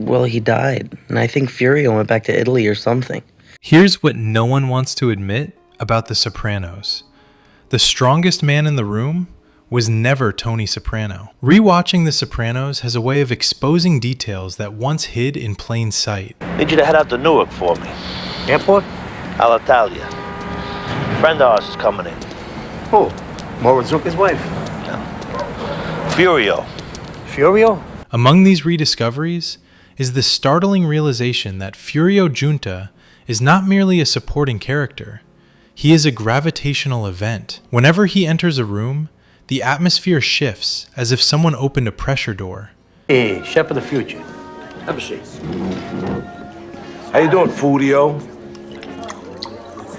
Well, he died, and I think Furio went back to Italy or something. Here's what no one wants to admit about The Sopranos. The strongest man in the room was never Tony Soprano. Rewatching The Sopranos has a way of exposing details that once hid in plain sight. Need you to head out to Newark for me. Airport? Alitalia. Friend of ours is coming in. Who? Morozuka's wife. Furio. Furio? Among these rediscoveries is the startling realization that Furio Junta is not merely a supporting character. He is a gravitational event. Whenever he enters a room, the atmosphere shifts as if someone opened a pressure door. Hey, chef of the future. Have a seat. How you doing, Furio?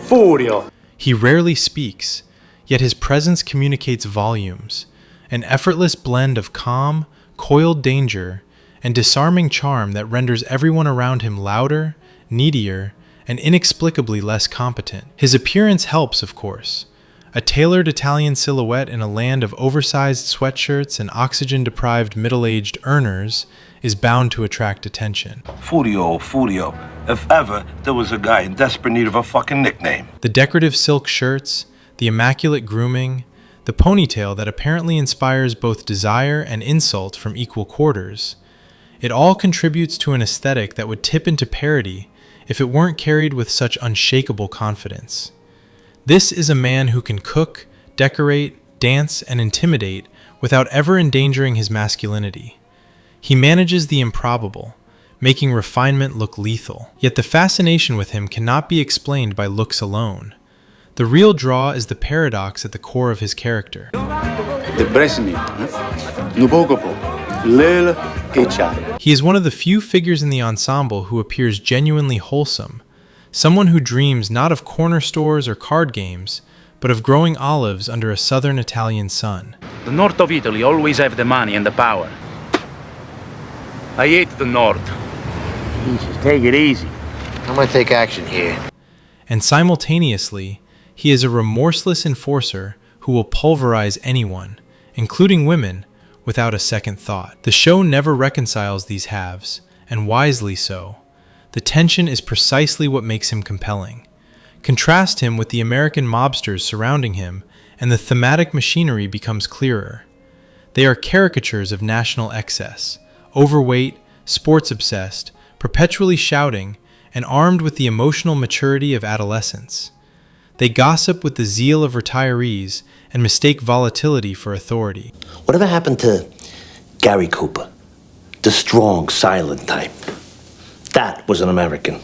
Furio. He rarely speaks, yet his presence communicates volumes, an effortless blend of calm, coiled danger, and disarming charm that renders everyone around him louder, needier, and inexplicably less competent. His appearance helps, of course. A tailored Italian silhouette in a land of oversized sweatshirts and oxygen-deprived middle-aged earners is bound to attract attention. Furio. If ever there was a guy in desperate need of a fucking nickname. The decorative silk shirts, the immaculate grooming, the ponytail that apparently inspires both desire and insult from equal quarters. It all contributes to an aesthetic that would tip into parody if it weren't carried with such unshakable confidence. This is a man who can cook, decorate, dance, and intimidate without ever endangering his masculinity. He manages the improbable, making refinement look lethal. Yet the fascination with him cannot be explained by looks alone. The real draw is the paradox at the core of his character. He is one of the few figures in the ensemble who appears genuinely wholesome, someone who dreams not of corner stores or card games, but of growing olives under a southern Italian sun. The north of Italy always have the money and the power. I hate the north. Jesus, take it easy. I'm gonna take action here. And simultaneously, he is a remorseless enforcer who will pulverize anyone, including women, without a second thought. The show never reconciles these halves, and wisely so. The tension is precisely what makes him compelling. Contrast him with the American mobsters surrounding him, and the thematic machinery becomes clearer. They are caricatures of national excess, overweight, sports-obsessed, perpetually shouting, and armed with the emotional maturity of adolescence. They gossip with the zeal of retirees and mistake volatility for authority. Whatever happened to Gary Cooper? The strong, silent type. That was an American.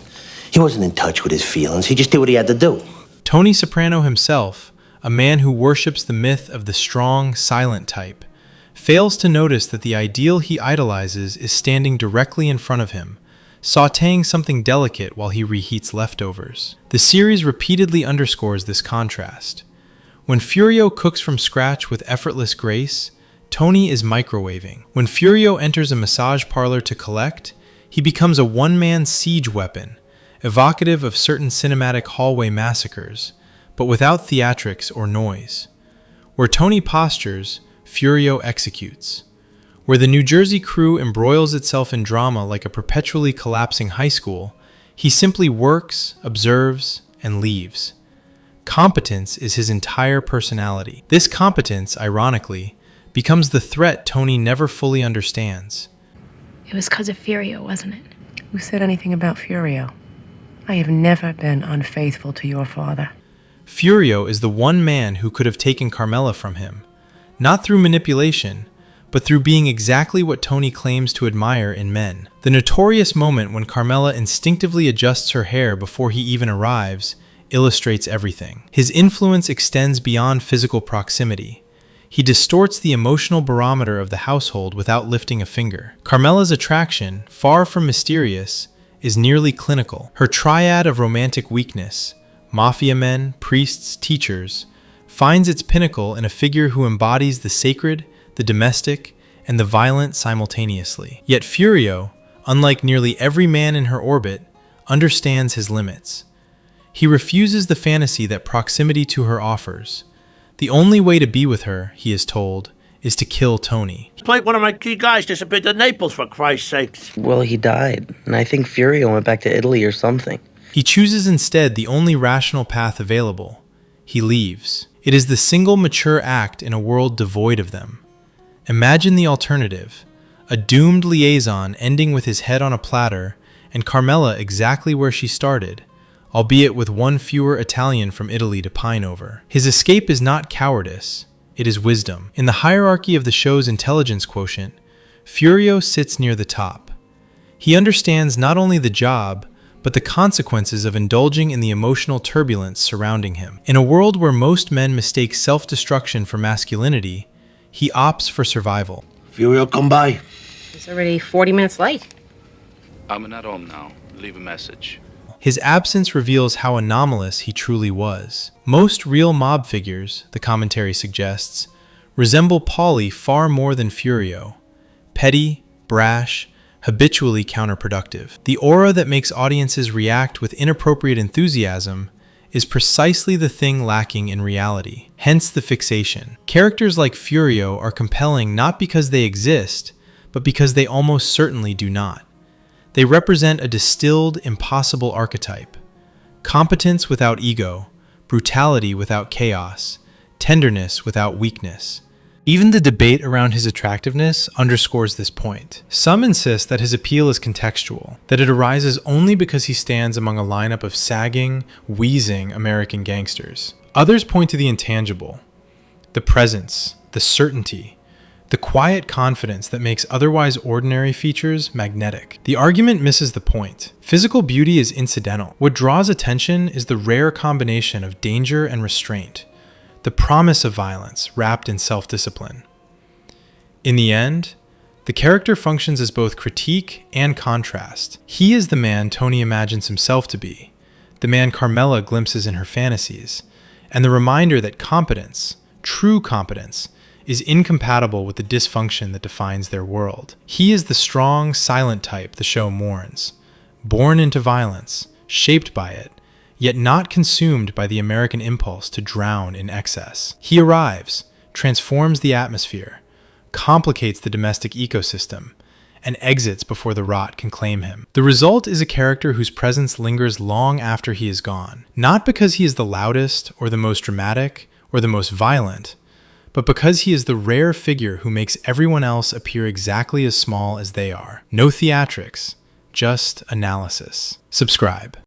He wasn't in touch with his feelings. He just did what he had to do. Tony Soprano himself, a man who worships the myth of the strong, silent type, fails to notice that the ideal he idolizes is standing directly in front of him, sautéing something delicate while he reheats leftovers. The series repeatedly underscores this contrast. When Furio cooks from scratch with effortless grace, Tony is microwaving. When Furio enters a massage parlor to collect, he becomes a one-man siege weapon, evocative of certain cinematic hallway massacres, but without theatrics or noise. Where Tony postures, Furio executes. Where the New Jersey crew embroils itself in drama like a perpetually collapsing high school, he simply works, observes, and leaves. Competence is his entire personality. This competence, ironically, becomes the threat Tony never fully understands. It was because of Furio, wasn't it? Who said anything about Furio? I have never been unfaithful to your father. Furio is the one man who could have taken Carmela from him, not through manipulation, but through being exactly what Tony claims to admire in men. The notorious moment when Carmela instinctively adjusts her hair before he even arrives illustrates everything. His influence extends beyond physical proximity. He distorts the emotional barometer of the household without lifting a finger. Carmela's attraction, far from mysterious, is nearly clinical. Her triad of romantic weakness, mafia men, priests, teachers, finds its pinnacle in a figure who embodies the sacred, the domestic, and the violent simultaneously. Yet Furio, unlike nearly every man in her orbit, understands his limits. He refuses the fantasy that proximity to her offers. The only way to be with her, he is told, is to kill Tony. It's like one of my key guys disappeared to Naples, for Christ's sakes. Well, he died, and I think Furio went back to Italy or something. He chooses instead the only rational path available. He leaves. It is the single mature act in a world devoid of them. Imagine the alternative: a doomed liaison ending with his head on a platter and Carmela exactly where she started, albeit with one fewer Italian from Italy to pine over. His escape is not cowardice, it is wisdom. In the hierarchy of the show's intelligence quotient, Furio sits near the top. He understands not only the job, but the consequences of indulging in the emotional turbulence surrounding him. In a world where most men mistake self-destruction for masculinity, he opts for survival. Furio, come by. He's already 40 minutes late. I'm not home now. Leave a message. His absence reveals how anomalous he truly was. Most real mob figures, the commentary suggests, resemble Paulie far more than Furio. Petty, brash, habitually counterproductive. The aura that makes audiences react with inappropriate enthusiasm is precisely the thing lacking in reality, hence the fixation. Characters like Furio are compelling not because they exist, but because they almost certainly do not. They represent a distilled, impossible archetype. Competence without ego, brutality without chaos, tenderness without weakness. Even the debate around his attractiveness underscores this point. Some insist that his appeal is contextual, that it arises only because he stands among a lineup of sagging, wheezing American gangsters. Others point to the intangible, the presence, the certainty, the quiet confidence that makes otherwise ordinary features magnetic. The argument misses the point. Physical beauty is incidental. What draws attention is the rare combination of danger and restraint, the promise of violence wrapped in self-discipline. In the end, the character functions as both critique and contrast. He is the man Tony imagines himself to be, the man Carmela glimpses in her fantasies, and the reminder that competence, true competence, is incompatible with the dysfunction that defines their world. He is the strong, silent type the show mourns, born into violence, shaped by it, yet not consumed by the American impulse to drown in excess. He arrives, transforms the atmosphere, complicates the domestic ecosystem, and exits before the rot can claim him. The result is a character whose presence lingers long after he is gone, not because he is the loudest or the most dramatic or the most violent, but because he is the rare figure who makes everyone else appear exactly as small as they are. No theatrics, just analysis. Subscribe.